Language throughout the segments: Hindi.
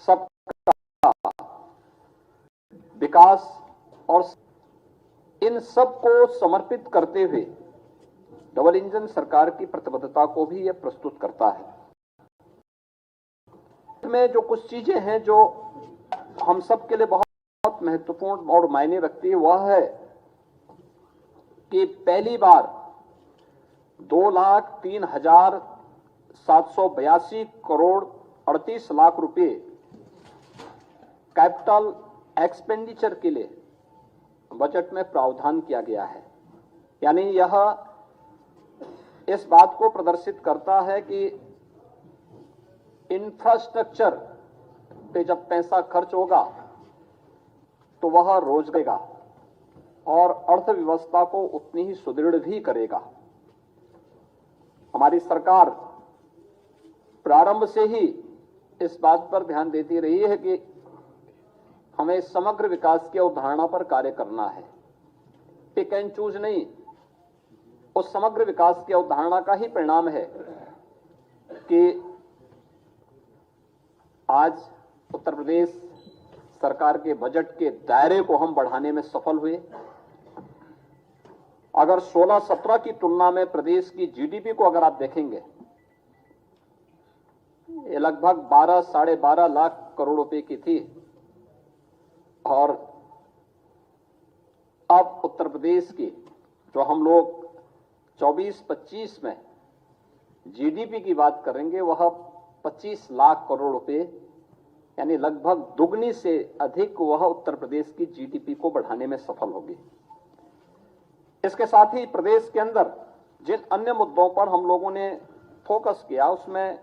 सबका विकास और इन सब को समर्पित करते हुए डबल इंजन सरकार की प्रतिबद्धता को भी यह प्रस्तुत करता है। में जो कुछ चीजें हैं जो हम सब के लिए बहुत महत्वपूर्ण और मायने रखती है, वह है कि पहली बार 2,03,782 करोड़ 38 लाख रुपए कैपिटल एक्सपेंडिचर के लिए बजट में प्रावधान किया गया है। यानी यह इस बात को प्रदर्शित करता है कि इंफ्रास्ट्रक्चर पे जब पैसा खर्च होगा तो वह रोजगार और अर्थव्यवस्था को उतनी ही सुदृढ़ भी करेगा। हमारी सरकार प्रारंभ से ही इस बात पर ध्यान देती रही है कि हमें समग्र विकास की अवधारणा पर कार्य करना है, पिक एंड चूज नहीं। उस समग्र विकास की अवधारणा का ही परिणाम है कि आज उत्तर प्रदेश सरकार के बजट के दायरे को हम बढ़ाने में सफल हुए। अगर 16-17 की तुलना में प्रदेश की जीडीपी को अगर आप देखेंगे, ये लगभग 12-12.5 लाख करोड़ रुपए की थी और अब उत्तर प्रदेश की जो हम लोग 24-25 में जीडीपी की बात करेंगे, वह 25 लाख करोड़ रुपए यानी लगभग दुगनी से अधिक वह उत्तर प्रदेश की जीडीपी को बढ़ाने में सफल होगी। इसके साथ ही प्रदेश के अंदर जिन अन्य मुद्दों पर हम लोगों ने फोकस किया, उसमें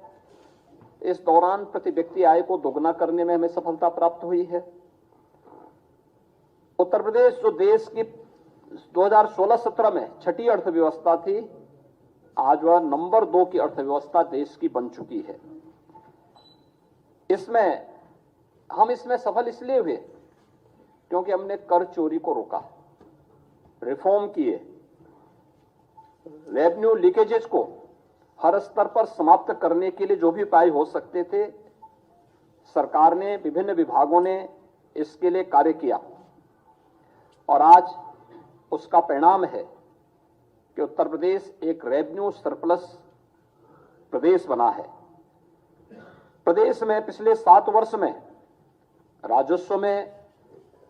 इस दौरान प्रति व्यक्ति आय को दोगुना करने में हमें सफलता प्राप्त हुई है। उत्तर प्रदेश जो देश की 2016-17 में छठी अर्थव्यवस्था थी, आज वह नंबर 2 की अर्थव्यवस्था देश की बन चुकी है। हम इसमें सफल इसलिए हुए क्योंकि हमने कर चोरी को रोका, रिफॉर्म किए, रेवेन्यू लीकेजेस को हर स्तर पर समाप्त करने के लिए जो भी उपाय हो सकते थे, सरकार ने, विभिन्न विभागों ने इसके लिए कार्य किया और आज उसका परिणाम है कि उत्तर प्रदेश एक रेवेन्यू सरप्लस प्रदेश बना है। प्रदेश में पिछले 7 वर्ष में राजस्व में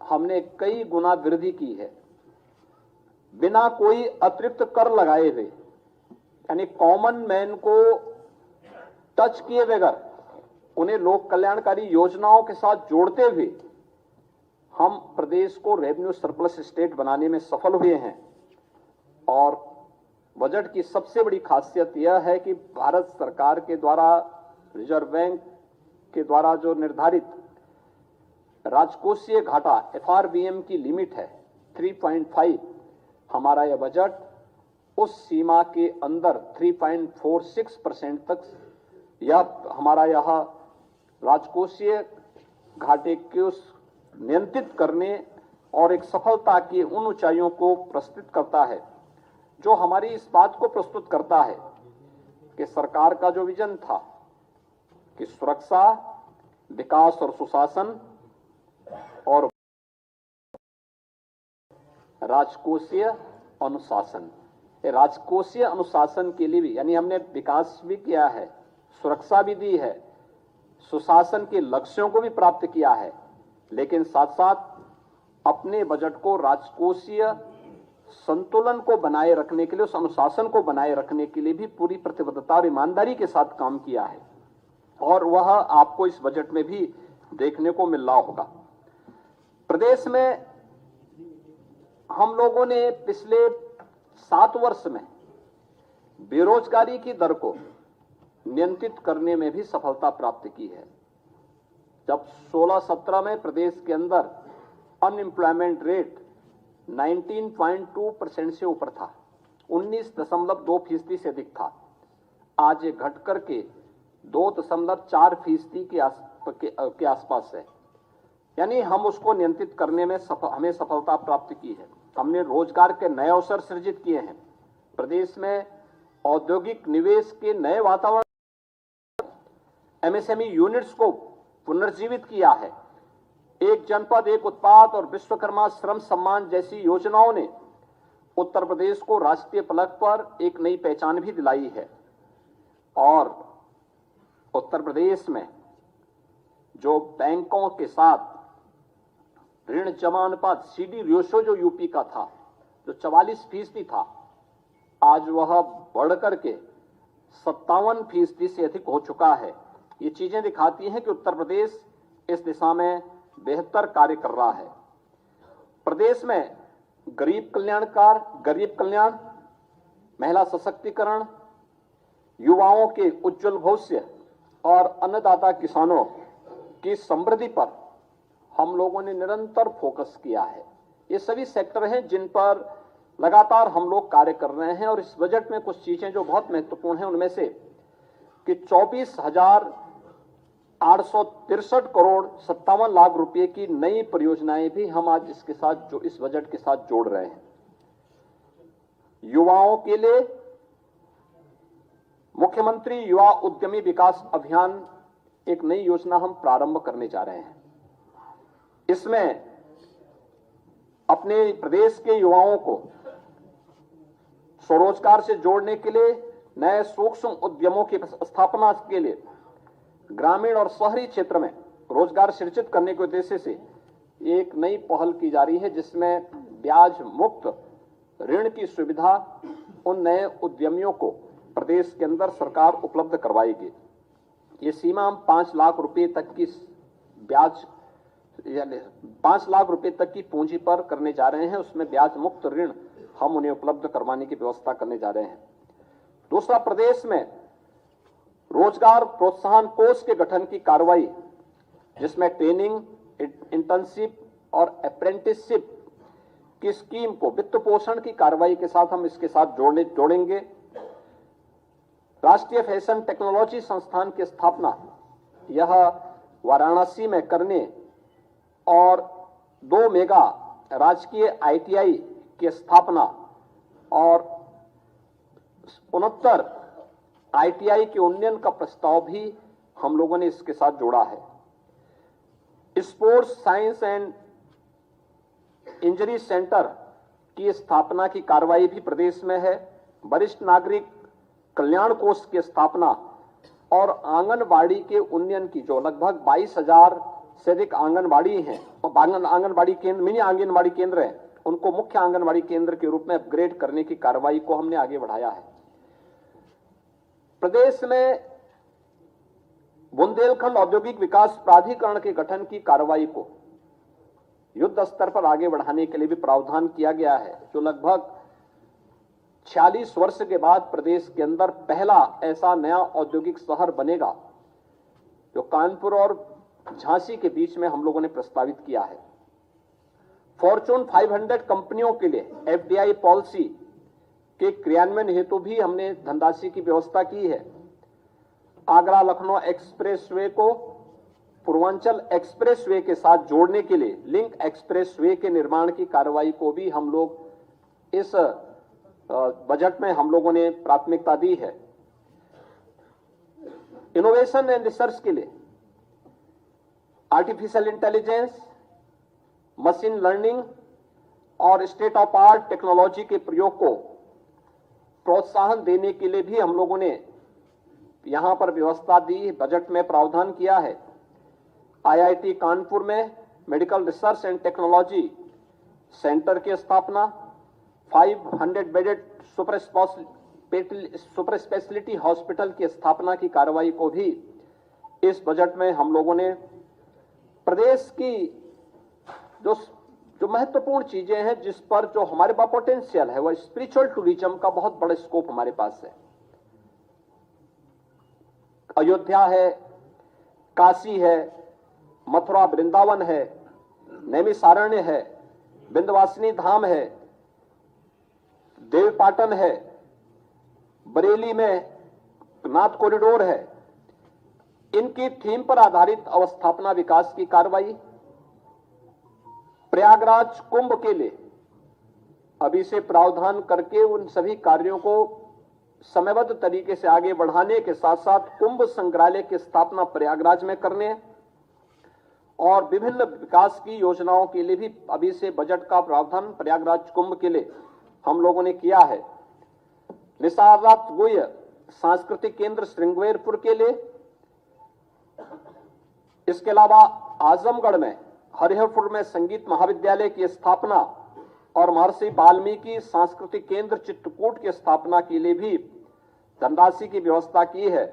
हमने कई गुना वृद्धि की है, बिना कोई अतिरिक्त कर लगाए हुए, यानी कॉमन मैन को टच किए बगैर उन्हें लोक कल्याणकारी योजनाओं के साथ जोड़ते हुए हम प्रदेश को रेवेन्यू सरप्लस स्टेट बनाने में सफल हुए हैं। और बजट की सबसे बड़ी खासियत यह है कि भारत सरकार के द्वारा, रिजर्व बैंक के द्वारा जो निर्धारित राजकोषीय घाटा FRBM की लिमिट है 3.5, हमारा यह बजट उस सीमा के अंदर 3.46% तक हमारा यह राजकोषीय घाटे को नियंत्रित करने और एक सफलता की उन ऊंचाइयों को प्रस्तुत करता है, जो हमारी इस बात को प्रस्तुत करता है कि सरकार का जो विजन था कि सुरक्षा, विकास और सुशासन और राजकोषीय अनुशासन, राजकोषीय अनुशासन के लिए भी, यानी हमने विकास भी किया है, सुरक्षा भी दी है, सुशासन के लक्ष्यों को भी प्राप्त किया है, लेकिन साथ साथ अपने बजट को राजकोषीय संतुलन को बनाए रखने के लिए, उस अनुशासन को बनाए रखने के लिए भी पूरी प्रतिबद्धता और ईमानदारी के साथ काम किया है और वह आपको इस बजट में भी देखने को मिल रहा होगा। प्रदेश में हम लोगों ने पिछले 7 वर्ष में बेरोजगारी की दर को नियंत्रित करने में भी सफलता प्राप्त की है। जब 16-17 में प्रदेश के अंदर अनएम्प्लॉयमेंट रेट 19.2% से ऊपर था, 19.2% से अधिक था, आज ये घट करके 2.4% के आसपास है। यानी हम उसको नियंत्रित करने में हमें सफलता प्राप्त की है। हमने रोजगार के नए अवसर सृजित किए हैं, प्रदेश में औद्योगिक निवेश के नए वातावरण, MSME यूनिट्स को पुनर्जीवित किया है। एक जनपद एक उत्पाद और विश्वकर्मा श्रम सम्मान जैसी योजनाओं ने उत्तर प्रदेश को राष्ट्रीय फलक पर एक नई पहचान भी दिलाई है। और उत्तर प्रदेश में जो बैंकों के साथ ऋण जमा अनुपात सीडी रेशो जो यूपी का था, जो 44% था, आज वह बढ़कर के 57% से अधिक हो चुका है। ये चीजें दिखाती हैं कि उत्तर प्रदेश इस दिशा में बेहतर कार्य कर रहा है। प्रदेश में गरीब कल्याण, महिला सशक्तिकरण, युवाओं के उज्जवल भविष्य और अन्नदाता किसानों की समृद्धि पर हम लोगों ने निरंतर फोकस किया है। ये सभी सेक्टर हैं जिन पर लगातार हम लोग कार्य कर रहे हैं। और इस बजट में कुछ चीजें जो बहुत महत्वपूर्ण हैं उनमें से कि 24,863 करोड़ 57 लाख रुपए की नई परियोजनाएं भी हम आज इसके साथ इस बजट के साथ जोड़ रहे हैं। युवाओं के लिए मुख्यमंत्री युवा उद्यमी विकास अभियान एक नई योजना हम प्रारंभ करने जा रहे हैं। इसमें अपने प्रदेश के युवाओं को स्वरोजगार से जोड़ने के लिए, नए सूक्ष्म उद्यमों की स्थापना के लिए, ग्रामीण और शहरी क्षेत्र में रोजगार सृजित करने के उद्देश्य से एक नई पहल की जा रही है, जिसमें ब्याज मुक्त ऋण की सुविधा उन नए उद्यमियों को प्रदेश के अंदर सरकार उपलब्ध करवाएगी। ये सीमा हम 5 लाख रुपए तक की ब्याज, यानी 5 लाख रुपए तक की पूंजी पर करने जा रहे हैं। उसमें ब्याज मुक्त ऋण हम उन्हें उपलब्ध करवाने की व्यवस्था करने जा रहे हैं। दूसरा, प्रदेश में रोजगार प्रोत्साहन कोष के गठन की कार्रवाई, जिसमें ट्रेनिंग, इंटर्नशिप और अप्रेंटिसशिप की स्कीम को वित्त पोषण की कार्रवाई के साथ हम इसके साथ जोड़ेंगे। राष्ट्रीय फैशन टेक्नोलॉजी संस्थान की स्थापना यह वाराणसी में करने और 2 मेगा राजकीय ITI की स्थापना और 69 ITI के उन्नयन का प्रस्ताव भी हम लोगों ने इसके साथ जोड़ा है। Sports science and injury centre की स्थापना की कार्रवाई भी प्रदेश में है। वरिष्ठ नागरिक कल्याण कोष की स्थापना और आंगनबाड़ी के उन्नयन की, जो लगभग 22,000 से अधिक आंगनबाड़ी हैं, आंगनबाड़ी केंद्र, मिनी आंगनबाड़ी केंद्र हैं, उनको मुख्य आंगनबाड़ी केंद्र के रूप में अपग्रेड करने की कार्रवाई को हमने आगे बढ़ाया है। प्रदेश में बुंदेलखंड औद्योगिक विकास प्राधिकरण के गठन की कार्रवाई को युद्ध स्तर पर आगे बढ़ाने के लिए भी प्रावधान किया गया है, जो लगभग 46 वर्ष के बाद प्रदेश के अंदर पहला ऐसा नया औद्योगिक शहर बनेगा, जो कानपुर और झांसी के बीच में हम लोगों ने प्रस्तावित किया है। फॉर्चून 500 कंपनियों के लिए FDI पॉलिसी के क्रियान्वयन हेतु भी हमने धनराशि की व्यवस्था की है। आगरा लखनऊ एक्सप्रेसवे को पूर्वांचल एक्सप्रेसवे के साथ जोड़ने के लिए लिंक एक्सप्रेसवे के निर्माण की कार्रवाई को भी हम लोग इस बजट में हम लोगों ने प्राथमिकता दी है। इनोवेशन एंड रिसर्च के लिए आर्टिफिशियल इंटेलिजेंस, मशीन लर्निंग और स्टेट ऑफ आर्ट टेक्नोलॉजी के प्रयोग को प्रोत्साहन देने के लिए भी हम लोगों ने यहां पर व्यवस्था दी, बजट में प्रावधान किया है। IIT कानपुर में medical research and technology centre की स्थापना, 500 बेडेड सुपर स्पेशलिटी हॉस्पिटल की स्थापना की कार्रवाई को भी इस बजट में हम लोगों ने, प्रदेश की जो महत्वपूर्ण चीजें हैं जिस पर जो हमारे पास पोटेंशियल है, वह स्पिरिचुअल टूरिज्म का बहुत बड़ा स्कोप हमारे पास है। अयोध्या है, काशी है, मथुरा वृंदावन है, नैमिषारण्य है, विंध्यवासिनी धाम है, देवपाटन है, बरेली में नाथ कॉरिडोर है। इनकी थीम पर आधारित अवस्थापना विकास की कार्रवाई, प्रयागराज कुंभ के लिए अभी से प्रावधान करके उन सभी कार्यों को समयबद्ध तरीके से आगे बढ़ाने के साथ साथ कुंभ संग्रहालय की स्थापना प्रयागराज में करने और विभिन्न विकास की योजनाओं के लिए भी अभी से बजट का प्रावधान प्रयागराज कुंभ के लिए हम लोगों ने किया है। निसारनाथ गुह्य सांस्कृतिक केंद्र श्रृंगेरपुर के लिए, इसके अलावा आजमगढ़ में हरिहरपुर में संगीत महाविद्यालय की स्थापना और महर्षि वाल्मीकि सांस्कृतिक केंद्र चित्रकूट की स्थापना के लिए भी धनराशि की व्यवस्था की है।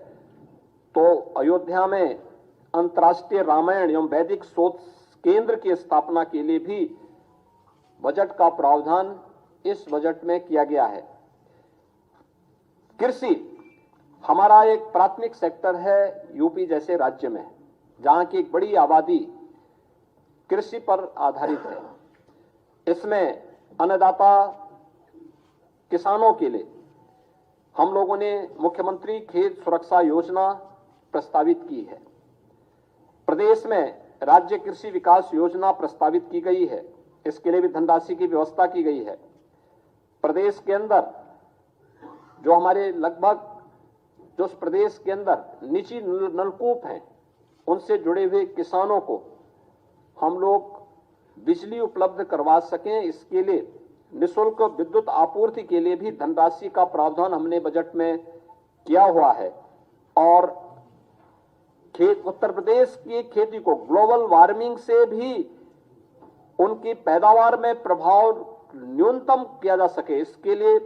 तो अयोध्या में अंतर्राष्ट्रीय रामायण एवं वैदिक शोध केंद्र की स्थापना के लिए भी बजट का प्रावधान इस बजट में किया गया है। कृषि हमारा एक प्राथमिक सेक्टर है यूपी जैसे राज्य में, जहां की एक बड़ी आबादी कृषि पर आधारित है। इसमें अन्नदाता किसानों के लिए हम लोगों ने मुख्यमंत्री खेत सुरक्षा योजना प्रस्तावित की है। प्रदेश में राज्य कृषि विकास योजना प्रस्तावित की गई है, इसके लिए भी धनराशि की व्यवस्था की गई है। प्रदेश के अंदर जो हमारे लगभग जो प्रदेश के अंदर निजी नलकूप हैं, उनसे जुड़े हुए किसानों को हम लोग बिजली उपलब्ध करवा सकें, इसके लिए निःशुल्क विद्युत आपूर्ति के लिए भी धनराशि का प्रावधान हमने बजट में किया हुआ है। और उत्तर प्रदेश की खेती को ग्लोबल वार्मिंग से भी उनकी पैदावार में प्रभाव न्यूनतम किया जा सके, इसके लिए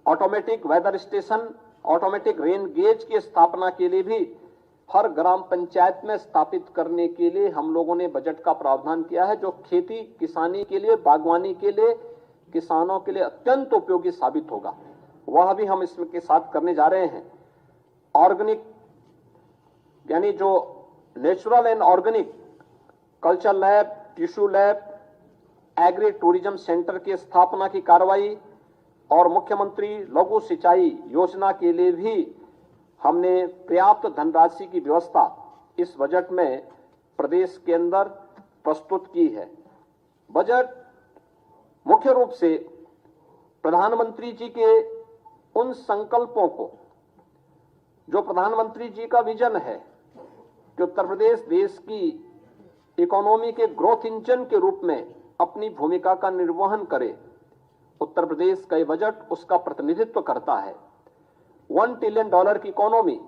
automatic weather station, automatic rain gauge की स्थापना के लिए भी हर ग्राम पंचायत में स्थापित करने के लिए हम लोगों ने बजट का प्रावधान किया है, जो खेती किसानी के लिए, बागवानी के लिए, किसानों के लिए अत्यंत उपयोगी साबित होगा। वह भी हम इसके साथ करने जा रहे हैं। ऑर्गेनिक यानी जो natural and organic culture lab, tissue lab, agri tourism centre की स्थापना की कार्रवाई और मुख्यमंत्री लघु सिंचाई योजना के लिए भी हमने पर्याप्त धनराशि की व्यवस्था इस बजट में प्रदेश के अंदर प्रस्तुत की है। बजट मुख्य रूप से प्रधानमंत्री जी के उन संकल्पों को, जो प्रधानमंत्री जी का विजन है कि उत्तर प्रदेश देश की इकोनॉमी के ग्रोथ इंजन के रूप में अपनी भूमिका का निर्वहन करे, उत्तर प्रदेश का ये बजट उसका प्रतिनिधित्व करता है। $1 ट्रिलियन की इकोनॉमी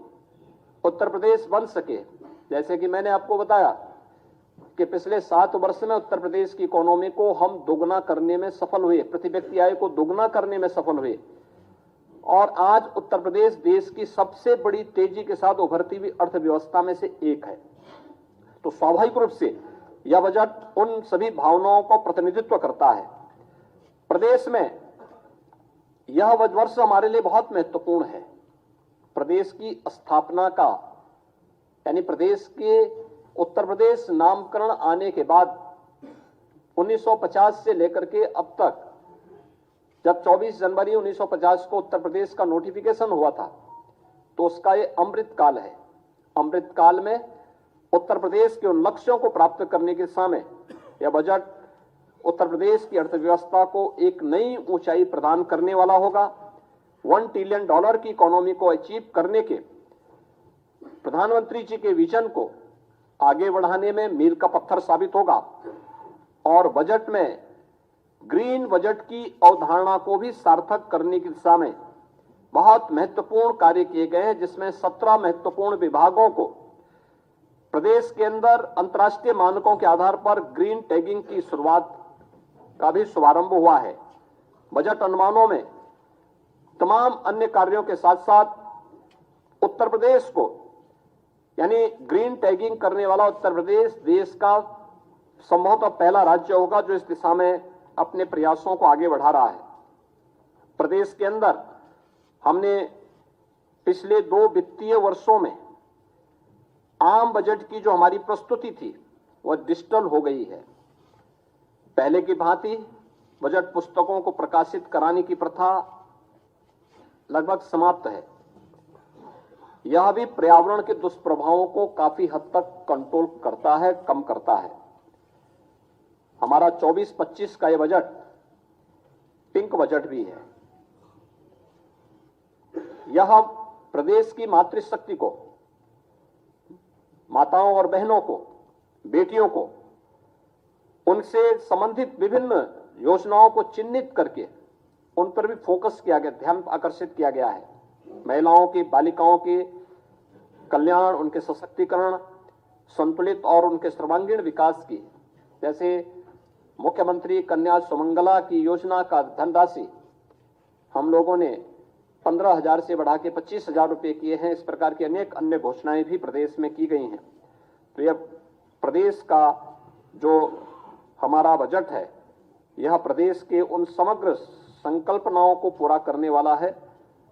उत्तर प्रदेश बन सके, जैसे कि मैंने आपको बताया कि पिछले 7 वर्ष में उत्तर प्रदेश की इकोनॉमी को हम दोगुना करने में सफल हुए, प्रति व्यक्ति आय को दोगुना करने में सफल हुए, और आज उत्तर प्रदेश देश की सबसे बड़ी तेजी के साथ उभरती हुई अर्थव्यवस्था में से एक है। तो स्वाभाविक रूप से यह बजट उन सभी भावनाओं का प्रतिनिधित्व करता है। प्रदेश में यह वर्ष हमारे लिए बहुत महत्वपूर्ण है। प्रदेश की स्थापना का, यानी प्रदेश के उत्तर प्रदेश नामकरण आने के बाद 1950 से लेकर के अब तक, जब 24 जनवरी 1950 को उत्तर प्रदेश का नोटिफिकेशन हुआ था, तो उसका ये अमृत काल है। अमृत काल में उत्तर प्रदेश के उन लक्ष्यों को प्राप्त करने के समय यह बजट उत्तर प्रदेश की अर्थव्यवस्था को एक नई ऊंचाई प्रदान करने वाला होगा। $1 ट्रिलियन की इकोनॉमी को अचीव करने के प्रधानमंत्री जी के विजन को आगे बढ़ाने में मील का पत्थर साबित होगा। और बजट में ग्रीन बजट की अवधारणा को भी सार्थक करने की दिशा में बहुत महत्वपूर्ण कार्य किए गए हैं, जिसमें 17 महत्वपूर्ण विभागों को प्रदेश के अंदर अंतर्राष्ट्रीय मानकों के आधार पर ग्रीन टैगिंग की शुरुआत का भी शुभारंभ हुआ है। बजट अनुमानों में तमाम अन्य कार्यों के साथ साथ उत्तर प्रदेश को, यानी ग्रीन टैगिंग करने वाला उत्तर प्रदेश देश का संभवतः पहला राज्य होगा जो इस दिशा में अपने प्रयासों को आगे बढ़ा रहा है। प्रदेश के अंदर हमने पिछले 2 वित्तीय वर्षों में आम बजट की जो हमारी प्रस्तुति थी वह डिजिटल हो गई है। पहले की भांति बजट पुस्तकों को प्रकाशित कराने की प्रथा लगभग समाप्त है। यह भी पर्यावरण के दुष्प्रभावों को काफी हद तक कंट्रोल करता है, कम करता है। हमारा 24-25 का यह बजट पिंक बजट भी है। यह प्रदेश की मातृशक्ति को, माताओं और बहनों को बेटियों को उनसे संबंधित विभिन्न योजनाओं को चिन्हित करके उन पर भी फोकस किया गया, ध्यान आकर्षित किया गया है। महिलाओं की, बालिकाओं के कल्याण, उनके सशक्तिकरण, संतुलित और उनके सर्वांगीण विकास की, जैसे मुख्यमंत्री कन्या सुमंगला की योजना का धनराशि हम लोगों ने 15,000 से बढ़ा के 25,000 रुपए किए हैं। इस प्रकार की अनेक अन्य घोषणाएं भी प्रदेश में की गई हैं। तो यह प्रदेश का जो हमारा बजट है, यह प्रदेश के उन समग्र संकल्पनाओं को पूरा करने वाला है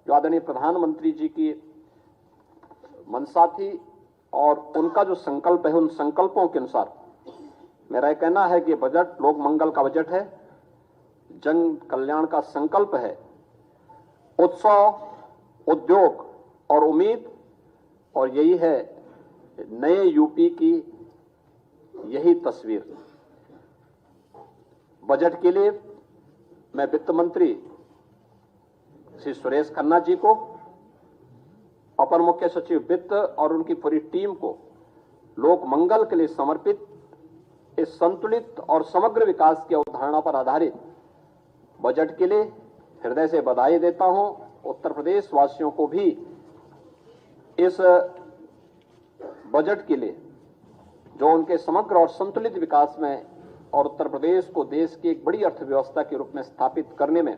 जो आदरणीय प्रधानमंत्री जी की मंशा थी और उनका जो संकल्प है, उन संकल्पों के अनुसार मेरा यह कहना है कि बजट लोक मंगल का बजट है, जन कल्याण का संकल्प है, उत्सव, उद्योग और उम्मीद, और यही है नए यूपी की यही तस्वीर। बजट के लिए मैं वित्त मंत्री श्री सुरेश खन्ना जी को, अपर मुख्य सचिव वित्त और उनकी पूरी टीम को लोक मंगल के लिए समर्पित इस संतुलित और समग्र विकास की अवधारणा पर आधारित बजट के लिए हृदय से बधाई देता हूं। उत्तर प्रदेश वासियों को भी इस बजट के लिए जो उनके समग्र और संतुलित विकास में और उत्तर प्रदेश को देश की एक बड़ी अर्थव्यवस्था के रूप में स्थापित करने में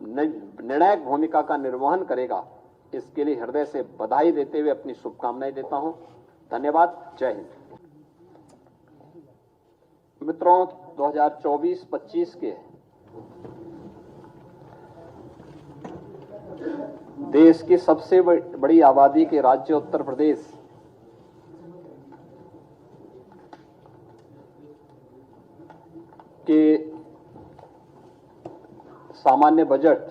निर्णायक भूमिका का निर्वहन करेगा, इसके लिए हृदय से बधाई देते हुए अपनी शुभकामनाएं देता हूं। धन्यवाद। जय हिंद। मित्रों, 2024-25 के देश की सबसे बड़ी आबादी के राज्य उत्तर प्रदेश के सामान्य बजट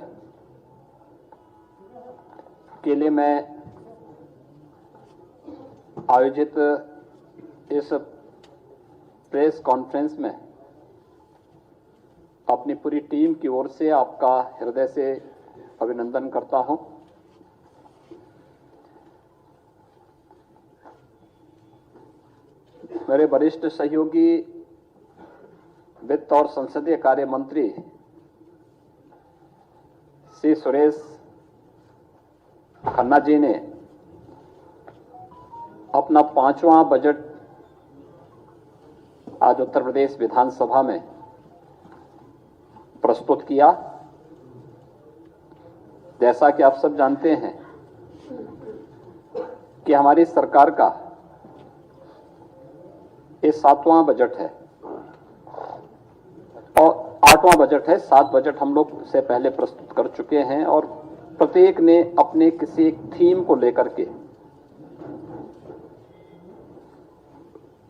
के लिए मैं आयोजित इस प्रेस कॉन्फ्रेंस में अपनी पूरी टीम की ओर से आपका हृदय से अभिनंदन करता हूं। मेरे वरिष्ठ सहयोगी वित्त और संसदीय कार्य मंत्री श्री सुरेश खन्ना जी ने अपना 5वां बजट आज उत्तर प्रदेश विधानसभा में प्रस्तुत किया। जैसा कि आप सब जानते हैं कि हमारी सरकार का ये 7वां बजट है और 8वां बजट है। 7 बजट हम लोग से पहले प्रस्तुत कर चुके हैं और प्रत्येक ने अपने किसी एक थीम को लेकर के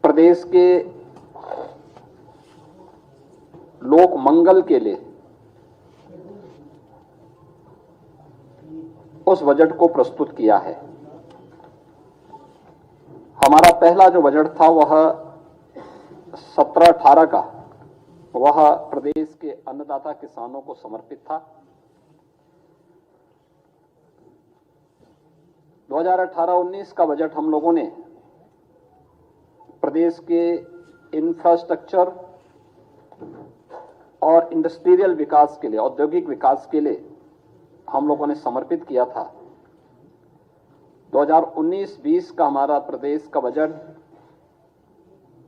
प्रदेश के लोक मंगल के लिए उस बजट को प्रस्तुत किया है। हमारा पहला जो बजट था वह 17-18 का, वह प्रदेश के अन्नदाता किसानों को समर्पित था। 2018-19 का बजट हम लोगों ने प्रदेश के इंफ्रास्ट्रक्चर और इंडस्ट्रियल विकास के लिए, औद्योगिक विकास के लिए हम लोगों ने समर्पित किया था। 2019-20 का हमारा प्रदेश का बजट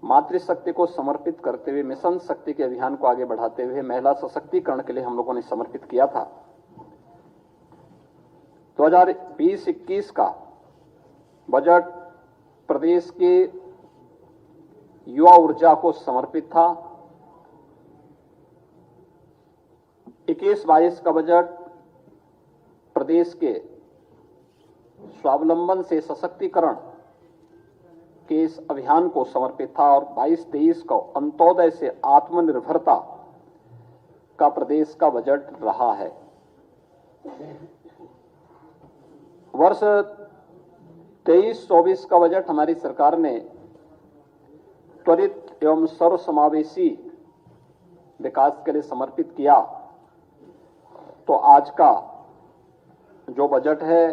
मातृशक्ति को समर्पित करते हुए, मिशन शक्ति के अभियान को आगे बढ़ाते हुए महिला सशक्तिकरण के लिए हम लोगों ने समर्पित किया था। 2020-21 का बजट प्रदेश के युवा ऊर्जा को समर्पित था। 21-22 का बजट प्रदेश के स्वावलंबन से सशक्तिकरण के इस अभियान को समर्पित था और 22-23 को अंत्योदय से आत्मनिर्भरता का प्रदेश का बजट रहा है। वर्ष 23-24 का बजट हमारी सरकार ने त्वरित एवं सर्वसमावेशी विकास के लिए समर्पित किया। तो आज का जो बजट है,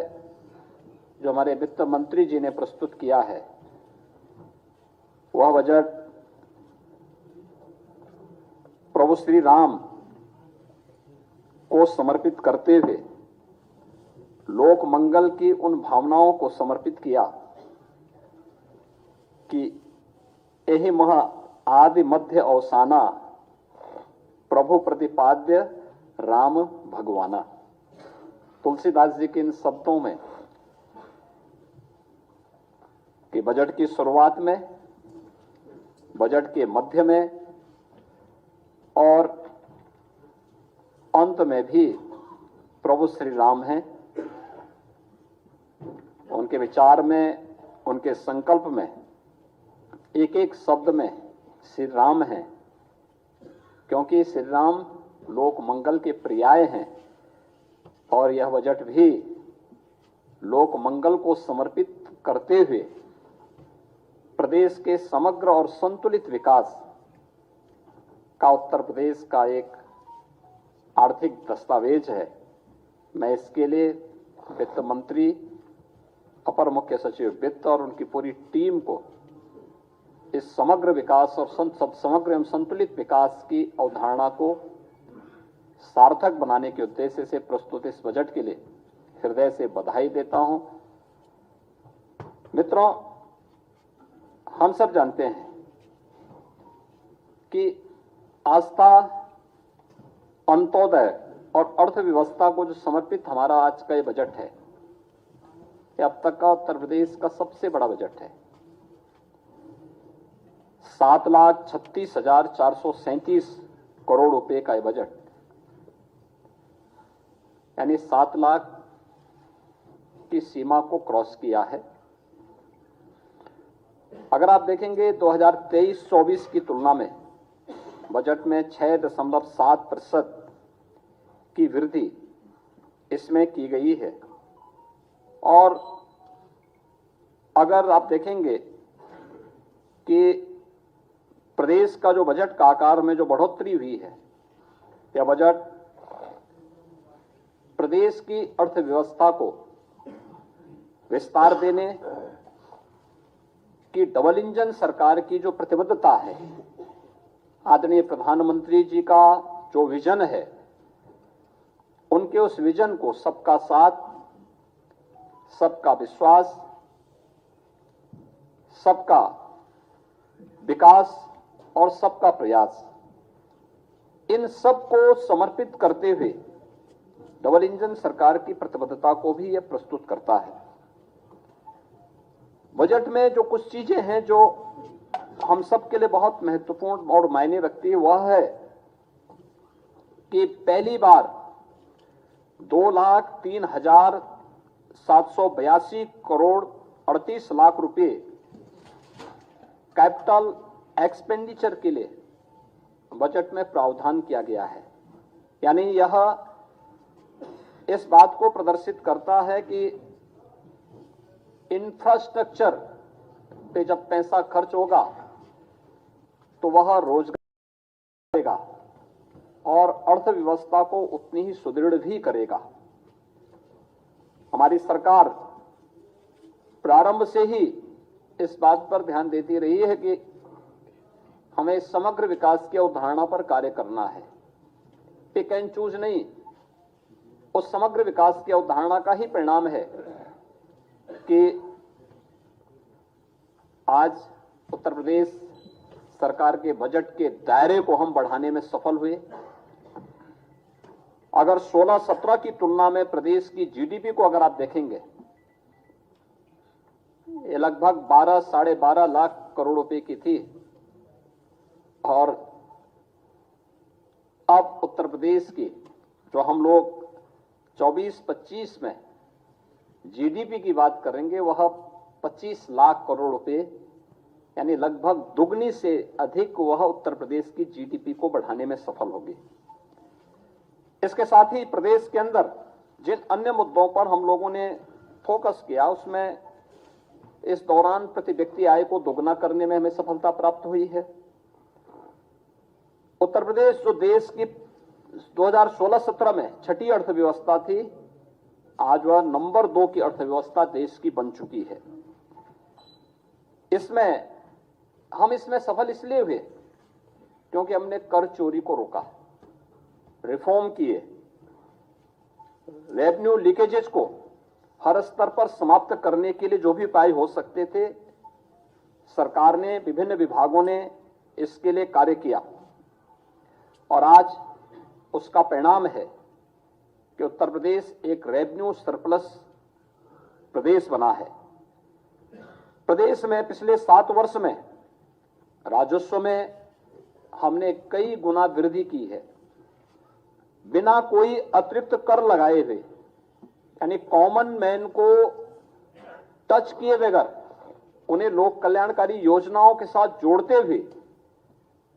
जो हमारे वित्त मंत्री जी ने प्रस्तुत किया है, वह बजट प्रभु श्री राम को समर्पित करते हुए लोक मंगल की उन भावनाओं को समर्पित किया कि यही मह आदि मध्य अवसाना प्रभु प्रतिपाद्य राम भगवाना। तुलसीदास जी के इन शब्दों में कि बजट की शुरुआत में, बजट के मध्य में और अंत में भी प्रभु श्री राम हैं। उनके विचार में, उनके संकल्प में एक एक शब्द में श्री राम है, क्योंकि श्री राम लोक मंगल के पर्याय हैं और यह बजट भी लोक मंगल को समर्पित करते हुए प्रदेश के समग्र और संतुलित विकास का उत्तर प्रदेश का एक आर्थिक दस्तावेज है। मैं इसके लिए वित्त मंत्री, अपर मुख्य सचिव वित्त और उनकी पूरी टीम को इस समग्र विकास और समग्र एवं संतुलित विकास की अवधारणा को सार्थक बनाने के उद्देश्य से प्रस्तुत इस बजट के लिए हृदय से बधाई देता हूं। मित्रों, हम सब जानते हैं कि आस्था, अंत्योदय और अर्थव्यवस्था को जो समर्पित हमारा आज का ये बजट है, ये अब तक का उत्तर प्रदेश का सबसे बड़ा बजट है। 7,36,437 करोड़ रुपए का ये बजट, यानी 7 लाख की सीमा को क्रॉस किया है। अगर आप देखेंगे 2023-24 की तुलना में बजट में 6.7% की वृद्धि इसमें की गई है। और अगर आप देखेंगे कि प्रदेश का जो बजट का आकार में जो बढ़ोतरी हुई है, यह बजट प्रदेश की अर्थव्यवस्था को विस्तार देने की डबल इंजन सरकार की जो प्रतिबद्धता है, आदरणीय प्रधानमंत्री जी का जो विजन है, उनके उस विजन को सबका साथ, सबका विश्वास, सबका विकास और सबका प्रयास, इन सब को समर्पित करते हुए डबल इंजन सरकार की प्रतिबद्धता को भी यह प्रस्तुत करता है। बजट में जो कुछ चीजें हैं जो हम सब के लिए बहुत महत्वपूर्ण और मायने रखती है, वह है कि पहली बार 2,03,782 करोड़ 38 लाख रुपए कैपिटल एक्सपेंडिचर के लिए बजट में प्रावधान किया गया है। यानी यह इस बात को प्रदर्शित करता है कि इंफ्रास्ट्रक्चर पे जब पैसा खर्च होगा तो वह रोजगार देगा और अर्थव्यवस्था को उतनी ही सुदृढ़ भी करेगा। हमारी सरकार प्रारंभ से ही इस बात पर ध्यान देती रही है कि हमें समग्र विकास की अवधारणा पर कार्य करना है, पिक एंड चूज नहीं। उस समग्र विकास की अवधारणा का ही परिणाम है कि आज उत्तर प्रदेश सरकार के बजट के दायरे को हम बढ़ाने में सफल हुए। अगर 16-17 की तुलना में प्रदेश की जीडीपी को अगर आप देखेंगे, ये लगभग 12-12.5 लाख करोड़ रुपए की थी और अब उत्तर प्रदेश की जो हम लोग 24-25 में जीडीपी की बात करेंगे, वह 25 लाख करोड़ रुपए, यानी लगभग दुगनी से अधिक वह उत्तर प्रदेश की जीडीपी को बढ़ाने में सफल होगी। इसके साथ ही प्रदेश के अंदर जिन अन्य मुद्दों पर हम लोगों ने फोकस किया, उसमें इस दौरान प्रति व्यक्ति आय को दोगुना करने में हमें सफलता प्राप्त हुई है। उत्तर प्रदेश जो देश की 2016-17 में छठी अर्थव्यवस्था थी, आज वह नंबर 2 की अर्थव्यवस्था देश की बन चुकी है। इसमें हम इसमें सफल इसलिए हुए क्योंकि हमने कर चोरी को रोका, रिफॉर्म किए, रेवेन्यू लीकेजेस को हर स्तर पर समाप्त करने के लिए जो भी उपाय हो सकते थे, सरकार ने, विभिन्न विभागों ने इसके लिए कार्य किया और आज उसका परिणाम है कि उत्तर प्रदेश एक रेवेन्यू सरप्लस प्रदेश बना है। प्रदेश में पिछले 7 वर्ष में राजस्व में हमने कई गुना वृद्धि की है, बिना कोई अतिरिक्त कर लगाए हुए, यानी कॉमन मैन को टच किए बगैर उन्हें लोक कल्याणकारी योजनाओं के साथ जोड़ते हुए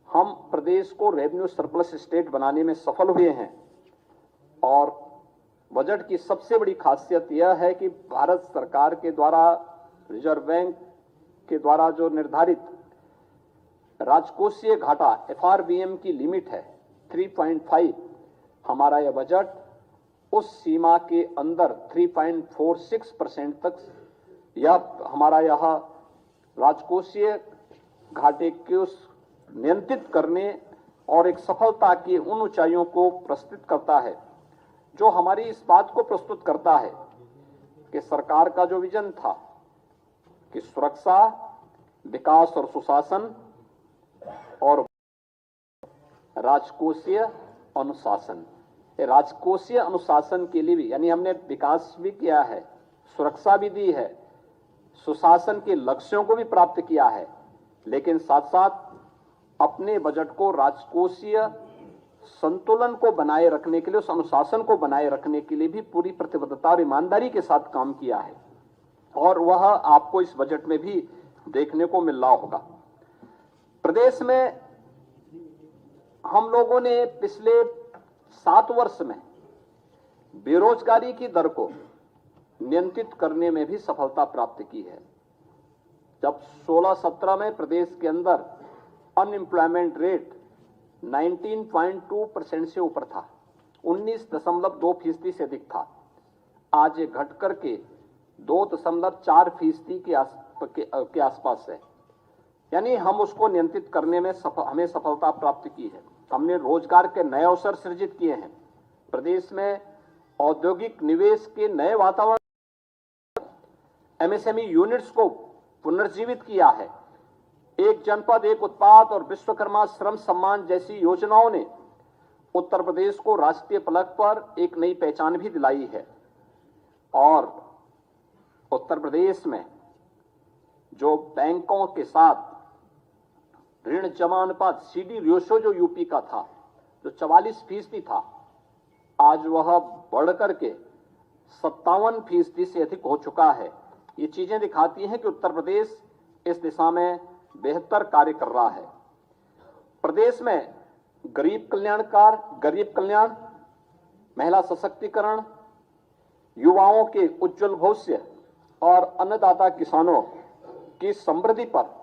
हम प्रदेश को रेवेन्यू सरप्लस स्टेट बनाने में सफल हुए हैं। और बजट की सबसे बड़ी खासियत यह है कि भारत सरकार के द्वारा, रिजर्व बैंक के द्वारा जो निर्धारित राजकोषीय घाटा FRBM की लिमिट है 3.5, हमारा यह बजट उस सीमा के अंदर 3.46% तक यह हमारा यह राजकोषीय घाटे को नियंत्रित करने और एक सफलता की उन ऊंचाइयों को प्रस्तुत करता है, जो हमारी इस बात को प्रस्तुत करता है कि सरकार का जो विजन था कि सुरक्षा, विकास और सुशासन और राजकोषीय अनुशासन, राजकोषीय अनुशासन के लिए भी, यानी हमने विकास भी किया है, सुरक्षा भी दी है, सुशासन के लक्ष्यों को भी प्राप्त किया है, लेकिन साथ साथ अपने बजट को राजकोषीय संतुलन को बनाए रखने के लिए, उस अनुशासन को बनाए रखने के लिए भी पूरी प्रतिबद्धता और ईमानदारी के साथ काम किया है और वह आपको इस बजट में भी देखने को मिल रहा होगा। प्रदेश में हम लोगों ने पिछले 7 वर्ष में बेरोजगारी की दर को नियंत्रित करने में भी सफलता प्राप्त की है। जब 16-17 में प्रदेश के अंदर अनएम्प्लॉयमेंट रेट 19.2% से ऊपर था, 19.2% से अधिक था, आज ये घट करके 2.4% के आसपास है। यानी हम उसको नियंत्रित करने में हमें सफलता प्राप्त की है। हमने रोजगार के नए अवसर सृजित किए हैं, प्रदेश में औद्योगिक निवेश के नए वातावरण, MSME यूनिट्स को पुनर्जीवित किया है। एक जनपद एक उत्पाद और विश्वकर्मा श्रम सम्मान जैसी योजनाओं ने उत्तर प्रदेश को राष्ट्रीय फलक पर एक नई पहचान भी दिलाई है। और उत्तर प्रदेश में जो बैंकों के साथ ऋण जमा अनुपात CD रेशो जो यूपी का था, जो 44% था, आज वह बढ़कर के 57% से अधिक हो चुका है। ये चीजें दिखाती हैं कि उत्तर प्रदेश इस दिशा में बेहतर कार्य कर रहा है। प्रदेश में गरीब कल्याण, महिला सशक्तिकरण, युवाओं के उज्जवल भविष्य और अन्नदाता किसानों की समृद्धि पर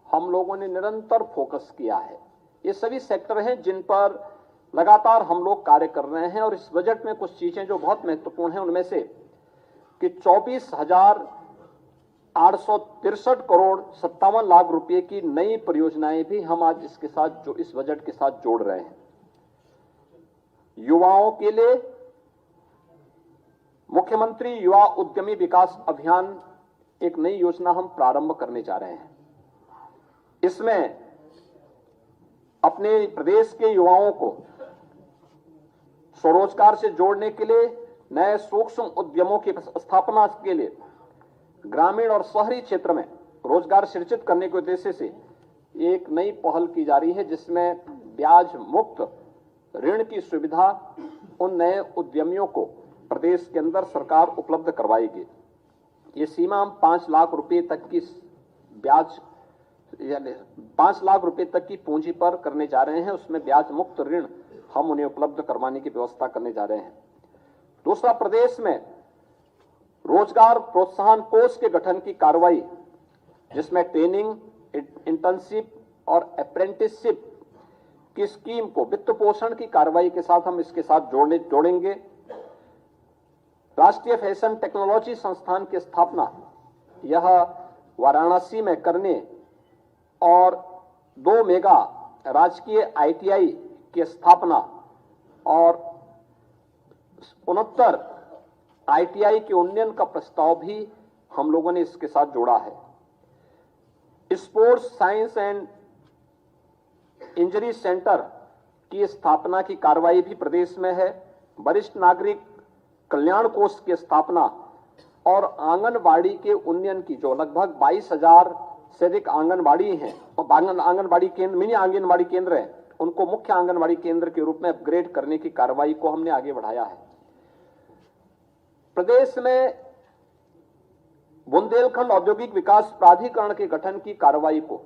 हम लोगों ने निरंतर फोकस किया है। ये सभी सेक्टर हैं जिन पर लगातार हम लोग कार्य कर रहे हैं और इस बजट में कुछ चीजें जो बहुत महत्वपूर्ण हैं उनमें से कि 24,863 करोड़ 57 लाख रुपए की नई परियोजनाएं भी हम आज इसके साथ जो इस बजट के साथ जोड़ रहे हैं। युवाओं के लिए मुख्यमंत्री युवा उद्यमी विकास अभियान एक नई योजना हम प्रारंभ करने जा रहे हैं। इसमें अपने प्रदेश के युवाओं को स्वरोजगार से जोड़ने के लिए, नए सूक्ष्म उद्यमों की स्थापना के लिए, ग्रामीण और शहरी क्षेत्र में रोजगार सृजित करने के उद्देश्य से एक नई पहल की जा रही है, जिसमें ब्याज मुक्त ऋण की सुविधा उन नए उद्यमियों को प्रदेश के अंदर सरकार उपलब्ध करवाएगी। ये सीमा हम 5 लाख रुपए तक की ब्याज, यानी 5 लाख रुपए तक की पूंजी पर करने जा रहे हैं। उसमें ब्याज मुक्त ऋण हम उन्हें उपलब्ध करवाने की व्यवस्था करने जा रहे हैं। दूसरा, प्रदेश में रोजगार प्रोत्साहन कोष के गठन की कार्रवाई, जिसमें ट्रेनिंग, इंटर्नशिप और अप्रेंटिसशिप की स्कीम को वित्त पोषण की कार्रवाई के साथ हम इसके साथ जोड़ेंगे। राष्ट्रीय फैशन टेक्नोलॉजी संस्थान की स्थापना यह वाराणसी में करने और 2 मेगा राजकीय ITI की स्थापना और 69 ITI के उन्नयन का प्रस्ताव भी हम लोगों ने इसके साथ जोड़ा है। Sports science and injury centre की स्थापना की कार्रवाई भी प्रदेश में है। वरिष्ठ नागरिक कल्याण कोष की स्थापना और आंगनबाड़ी के उन्नयन की, जो लगभग 22,000 से अधिक आंगनबाड़ी हैं और आंगनबाड़ी केंद्र, मिनी आंगनबाड़ी केंद्र हैं, उनको मुख्य आंगनबाड़ी केंद्र के रूप में अपग्रेड करने की कार्रवाई को हमने आगे बढ़ाया है। प्रदेश में बुंदेलखंड औद्योगिक विकास प्राधिकरण के गठन की कार्रवाई को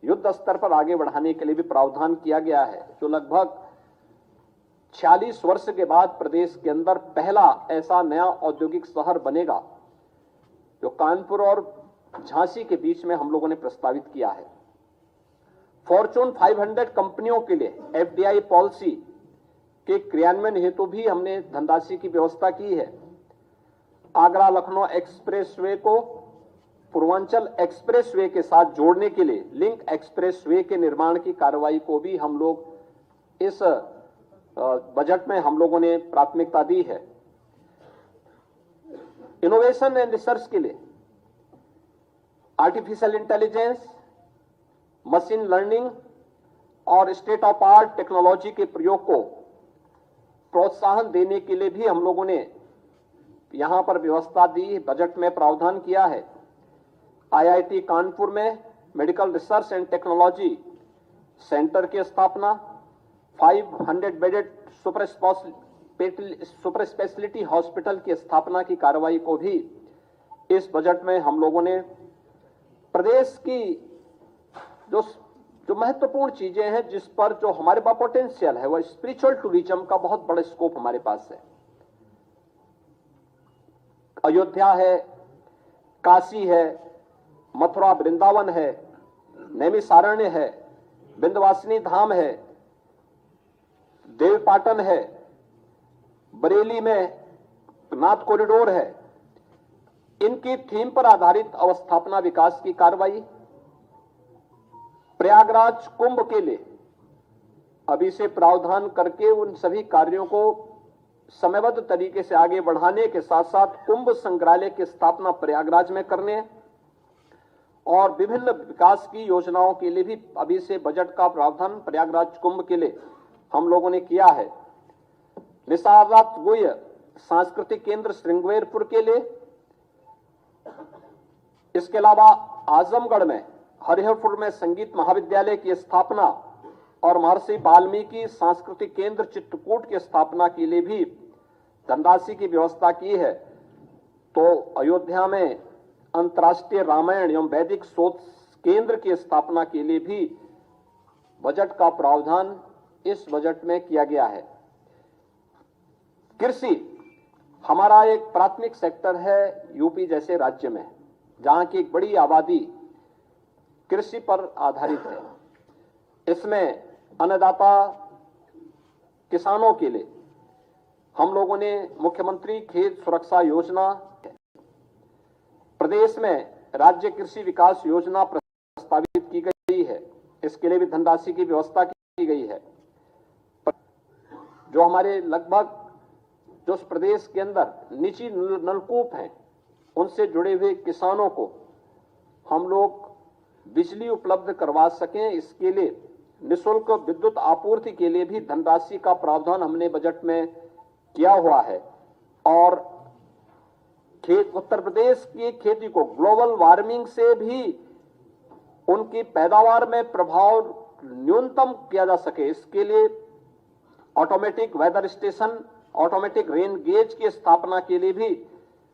युद्ध स्तर पर आगे बढ़ाने के लिए भी प्रावधान किया गया है, जो लगभग 46 वर्ष के बाद प्रदेश के अंदर पहला ऐसा नया औद्योगिक शहर बनेगा, जो कानपुर और झांसी के बीच में हम लोगों ने प्रस्तावित किया है। फॉर्चून 500 कंपनियों के लिए FDI पॉलिसी के क्रियान्वयन हेतु भी हमने धनराशि की व्यवस्था की है। आगरा लखनऊ एक्सप्रेसवे को पूर्वांचल एक्सप्रेसवे के साथ जोड़ने के लिए लिंक एक्सप्रेसवे के निर्माण की कार्रवाई को भी हम लोग इस बजट में हम लोगों ने प्राथमिकता दी है। इनोवेशन एंड रिसर्च के लिए आर्टिफिशियल इंटेलिजेंस, मशीन लर्निंग और स्टेट ऑफ आर्ट टेक्नोलॉजी के प्रयोग को प्रोत्साहन देने के लिए भी हम लोगों ने यहां पर व्यवस्था दी, बजट में प्रावधान किया है। IIT कानपुर में medical research and technology centre की स्थापना, 500 बेडेड सुपर स्पेशलिटी हॉस्पिटल की स्थापना की कार्रवाई को भी इस बजट में हम लोगों ने प्रदेश की जो महत्वपूर्ण चीजें हैं, जिस पर जो हमारे पास पोटेंशियल है, वह स्पिरिचुअल टूरिज्म का बहुत बड़ा स्कोप हमारे पास है। अयोध्या है, काशी है, मथुरा वृंदावन है, नैमिषारण्य है, विंध्यवासिनी धाम है, देवपाटन है, बरेली में नाथ कॉरिडोर है। इनकी थीम पर आधारित अवस्थापना विकास की कार्रवाई, प्रयागराज कुंभ के लिए अभी से प्रावधान करके उन सभी कार्यों को समयबद्ध तरीके से आगे बढ़ाने के साथ साथ कुंभ संग्रहालय की स्थापना प्रयागराज में करने और विभिन्न विकास की योजनाओं के लिए भी अभी से बजट का प्रावधान प्रयागराज कुंभ के लिए हम लोगों ने किया है। निसारनाथ गुह्य सांस्कृतिक केंद्र श्रृंगेरपुर के लिए, इसके अलावा आजमगढ़ में हरिहरपुर में संगीत महाविद्यालय की स्थापना और महर्षि वाल्मीकि सांस्कृतिक केंद्र चित्रकूट की स्थापना के लिए भी धनराशि की व्यवस्था की है। तो अयोध्या में अंतर्राष्ट्रीय रामायण एवं वैदिक शोध केंद्र की स्थापना के लिए भी बजट का प्रावधान इस बजट में किया गया है। कृषि हमारा एक प्राथमिक सेक्टर है यूपी जैसे राज्य में, जहां की एक बड़ी आबादी कृषि पर आधारित है। इसमें अन्नदाता किसानों के लिए हम लोगों ने मुख्यमंत्री खेत सुरक्षा योजना, प्रदेश में राज्य कृषि विकास योजना प्रस्तावित की गई है, इसके लिए भी धनराशि की व्यवस्था की गई है। जो हमारे लगभग जो प्रदेश के अंदर निजी नलकूप हैं, उनसे जुड़े हुए किसानों को हम लोग बिजली उपलब्ध करवा सकें, इसके लिए निःशुल्क विद्युत आपूर्ति के लिए भी धनराशि का प्रावधान हमने बजट में किया हुआ है। और उत्तर प्रदेश की खेती को ग्लोबल वार्मिंग से भी उनकी पैदावार में प्रभाव न्यूनतम किया जा सके, इसके लिए automatic weather station, automatic rain gauge की स्थापना के लिए भी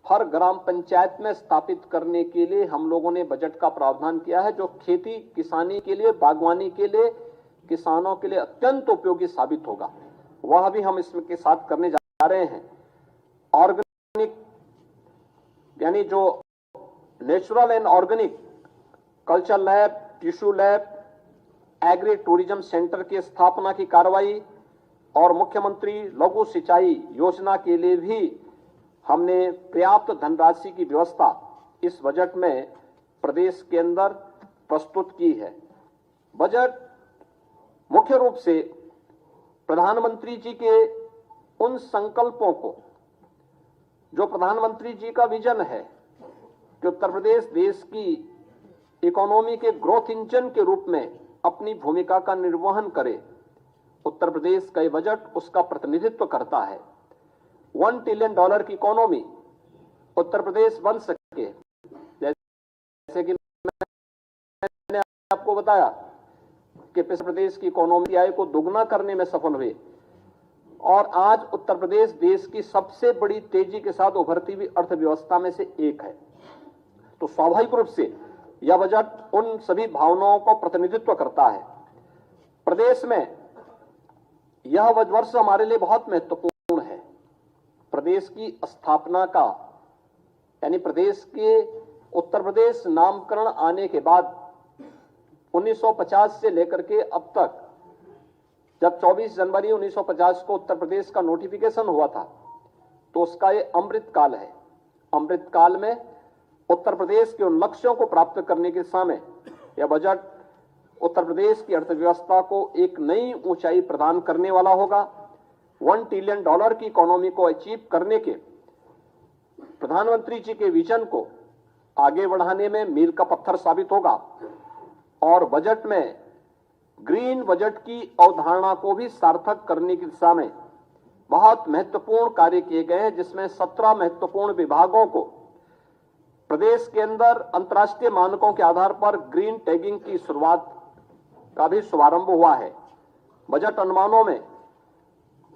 हर ग्राम पंचायत में स्थापित करने के लिए हम लोगों ने बजट का प्रावधान किया है, जो खेती किसानी के लिए, बागवानी के लिए, किसानों के लिए अत्यंत उपयोगी साबित होगा। वह भी हम इसके साथ करने जा रहे हैं। ऑर्गेनिक यानी जो natural and organic culture lab, tissue lab, agri tourism centre की स्थापना की कार्रवाई और मुख्यमंत्री लघु सिंचाई योजना के लिए भी हमने पर्याप्त धनराशि की व्यवस्था इस बजट में प्रदेश के अंदर प्रस्तुत की है। बजट मुख्य रूप से प्रधानमंत्री जी के उन संकल्पों को, जो प्रधानमंत्री जी का विजन है कि उत्तर प्रदेश देश की इकोनॉमी के ग्रोथ इंजन के रूप में अपनी भूमिका का निर्वहन करे, उत्तर प्रदेश का ये बजट उसका प्रतिनिधित्व करता है। $1 ट्रिलियन की इकोनॉमी उत्तर प्रदेश बन सके, जैसे कि मैंने आपको बताया कि उत्तर प्रदेश की इकोनॉमी आय को दोगुना करने में सफल हुए और आज उत्तर प्रदेश देश की सबसे बड़ी तेजी के साथ उभरती हुई अर्थव्यवस्था में से एक है। तो स्वाभाविक रूप से यह बजट उन सभी भावनाओं को प्रतिनिधित्व करता है। प्रदेश में यह वर्ष हमारे लिए बहुत महत्वपूर्ण है। प्रदेश की स्थापना का, यानी प्रदेश के उत्तर प्रदेश नामकरण आने के बाद 1950 से लेकर के अब तक, जब 24 जनवरी 1950 को उत्तर प्रदेश का नोटिफिकेशन हुआ था, तो उसका ये अमृत काल है। अमृत काल में उत्तर प्रदेश के उन लक्ष्यों को प्राप्त करने की दिशा में यह बजट उत्तर प्रदेश की अर्थव्यवस्था को एक नई ऊंचाई प्रदान करने वाला होगा। $1 ट्रिलियन की इकोनॉमी को अचीव करने के प्रधानमंत्री जी के विजन को आगे बढ़ाने में मील का पत्थर साबित होगा और बजट में ग्रीन बजट की अवधारणा को भी सार्थक करने की दिशा में बहुत महत्वपूर्ण कार्य किए गए हैं, जिसमें 17 महत्वपूर्ण विभागों को प्रदेश के अंदर अंतर्राष्ट्रीय मानकों के आधार पर ग्रीन टैगिंग की शुरुआत का भी शुभारंभ हुआ है। बजट अनुमानों में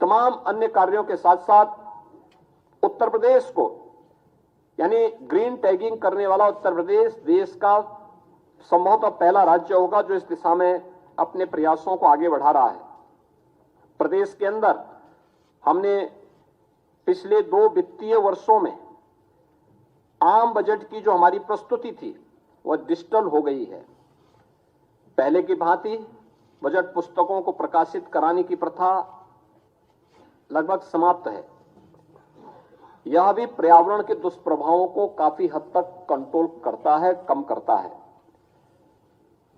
तमाम अन्य कार्यों के साथ साथ उत्तर प्रदेश को, यानी ग्रीन टैगिंग करने वाला उत्तर प्रदेश देश का संभवतः पहला राज्य होगा जो इस दिशा में अपने प्रयासों को आगे बढ़ा रहा है। प्रदेश के अंदर हमने पिछले 2 वित्तीय वर्षों में आम बजट की जो हमारी प्रस्तुति थी वह डिजिटल हो गई है। पहले की भांति बजट पुस्तकों को प्रकाशित कराने की प्रथा लगभग समाप्त है। यह भी पर्यावरण के दुष्प्रभावों को काफी हद तक कंट्रोल करता है, कम करता है।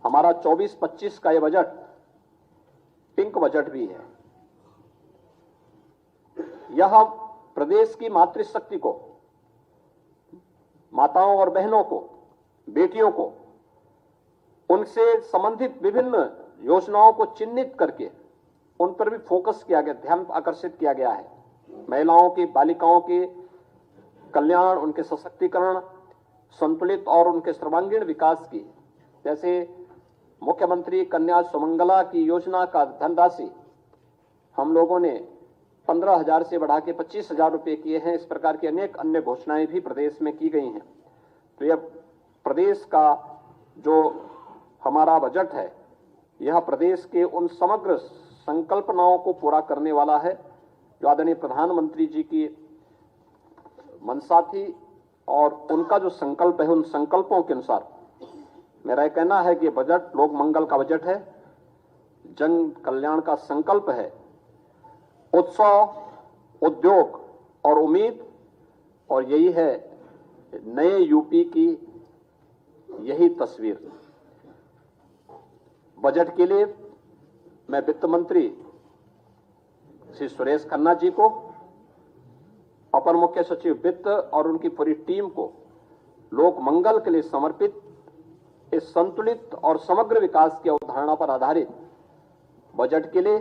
हमारा 24-25 का यह बजट पिंक बजट भी है। यह प्रदेश की मातृशक्ति को, माताओं और बहनों को, बेटियों को, उनसे संबंधित विभिन्न योजनाओं को चिन्हित करके उन पर भी फोकस किया गया, ध्यान आकर्षित किया गया है। महिलाओं की, बालिकाओं के कल्याण, उनके सशक्तिकरण, संतुलित और उनके सर्वांगीण विकास की, जैसे मुख्यमंत्री कन्या सुमंगला की योजना का धनराशि हम लोगों ने 15,000 से बढ़ा के 25,000 रुपए किए हैं। इस प्रकार की अनेक अन्य घोषणाएं भी प्रदेश में की गई हैं। तो यह प्रदेश का जो हमारा बजट है, यह प्रदेश के उन समग्र संकल्पनाओं को पूरा करने वाला है जो आदरणीय प्रधानमंत्री जी की मंशा थी और उनका जो संकल्प है, उन संकल्पों के अनुसार मेरा यह कहना है कि बजट लोक मंगल का बजट है, जन कल्याण का संकल्प है, उत्सव, उद्योग और उम्मीद, और यही है नए यूपी की यही तस्वीर। बजट के लिए मैं वित्त मंत्री श्री सुरेश खन्ना जी को, अपर मुख्य सचिव वित्त और उनकी पूरी टीम को लोक मंगल के लिए समर्पित इस संतुलित और समग्र विकास की अवधारणा पर आधारित बजट के लिए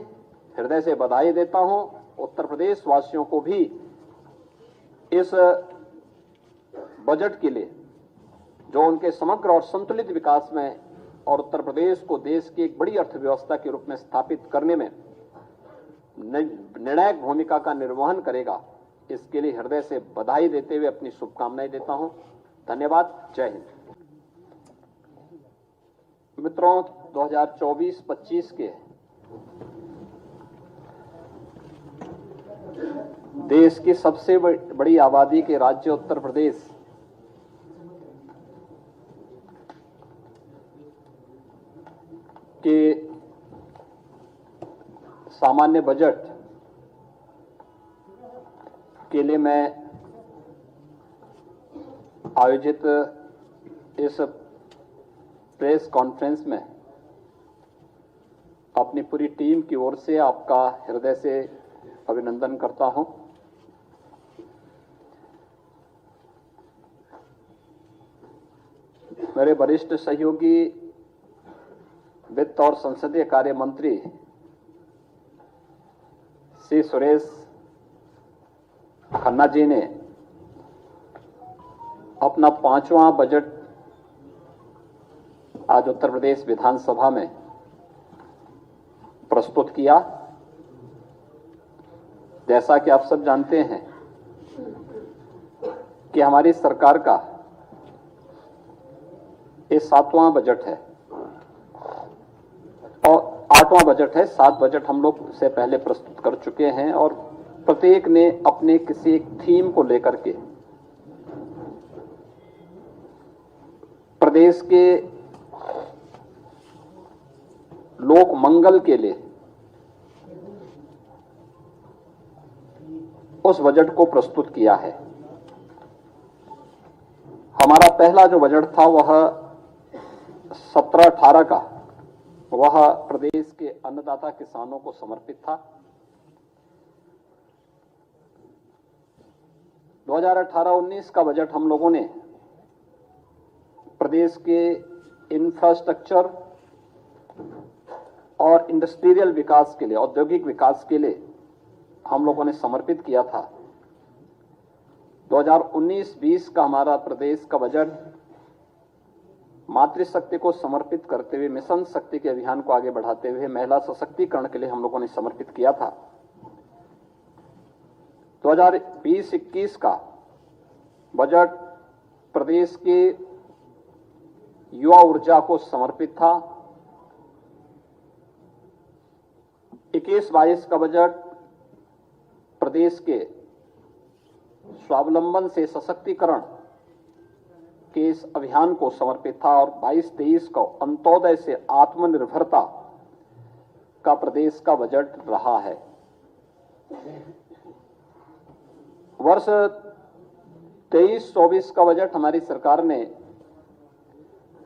हृदय से बधाई देता हूं। उत्तर प्रदेश वासियों को भी इस बजट के लिए, जो उनके समग्र और संतुलित विकास में और उत्तर प्रदेश को देश की एक बड़ी अर्थव्यवस्था के रूप में स्थापित करने में निर्णायक भूमिका का निर्वहन करेगा, इसके लिए हृदय से बधाई देते हुए अपनी शुभकामनाएं देता हूं। धन्यवाद। जय हिंद। मित्रों, 2024-25 के देश की सबसे बड़ी आबादी के राज्य उत्तर प्रदेश के सामान्य बजट के लिए मैं आयोजित इस प्रेस कॉन्फ्रेंस में अपनी पूरी टीम की ओर से आपका हृदय से अभिनंदन करता हूं। मेरे वरिष्ठ सहयोगी वित्त और संसदीय कार्य मंत्री श्री सुरेश खन्ना जी ने अपना 5वां बजट आज उत्तर प्रदेश विधानसभा में प्रस्तुत किया। जैसा कि आप सब जानते हैं कि हमारी सरकार का ये 7वां बजट है और 8वां बजट है। 7 बजट हम लोग से पहले प्रस्तुत कर चुके हैं और प्रत्येक ने अपने किसी एक थीम को लेकर के प्रदेश के लोक मंगल के लिए उस बजट को प्रस्तुत किया है। हमारा पहला जो बजट था वह 17-18 का, वह प्रदेश के अन्नदाता किसानों को समर्पित था। 2018-19 का बजट हम लोगों ने प्रदेश के इंफ्रास्ट्रक्चर और इंडस्ट्रियल विकास के लिए, औद्योगिक विकास के लिए हम लोगों ने समर्पित किया था। 2019-20 का हमारा प्रदेश का बजट मातृशक्ति को समर्पित करते हुए, मिशन शक्ति के अभियान को आगे बढ़ाते हुए महिला सशक्तिकरण के लिए हम लोगों ने समर्पित किया था। 2020-21 का बजट प्रदेश के युवा ऊर्जा को समर्पित था। 21-22 का बजट प्रदेश के स्वावलंबन से सशक्तिकरण के इस अभियान को समर्पित था और 22-23 को अंत्योदय से आत्मनिर्भरता का प्रदेश का बजट रहा है। वर्ष 23-24 का बजट हमारी सरकार ने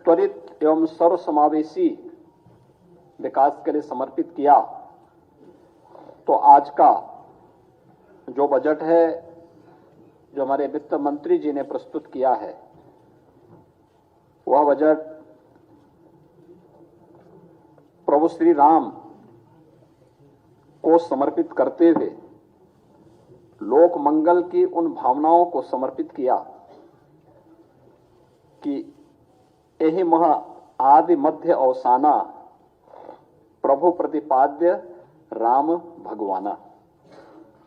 त्वरित एवं सर्वसमावेशी विकास के लिए समर्पित किया। तो आज का जो बजट है, जो हमारे वित्त मंत्री जी ने प्रस्तुत किया है, वह बजट प्रभु श्री राम को समर्पित करते हुए लोक मंगल की उन भावनाओं को समर्पित किया कि यही मह आदि मध्य अवसाना प्रभु प्रतिपाद्य राम भगवाना।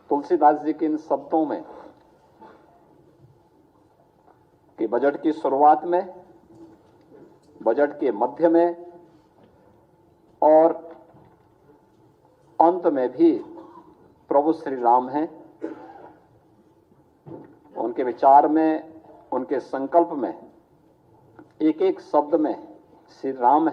तुलसीदास जी के इन शब्दों में कि बजट की शुरुआत में, बजट के मध्य में और अंत में भी प्रभु श्री राम हैं। उनके विचार में, उनके संकल्प में एक एक शब्द में श्री राम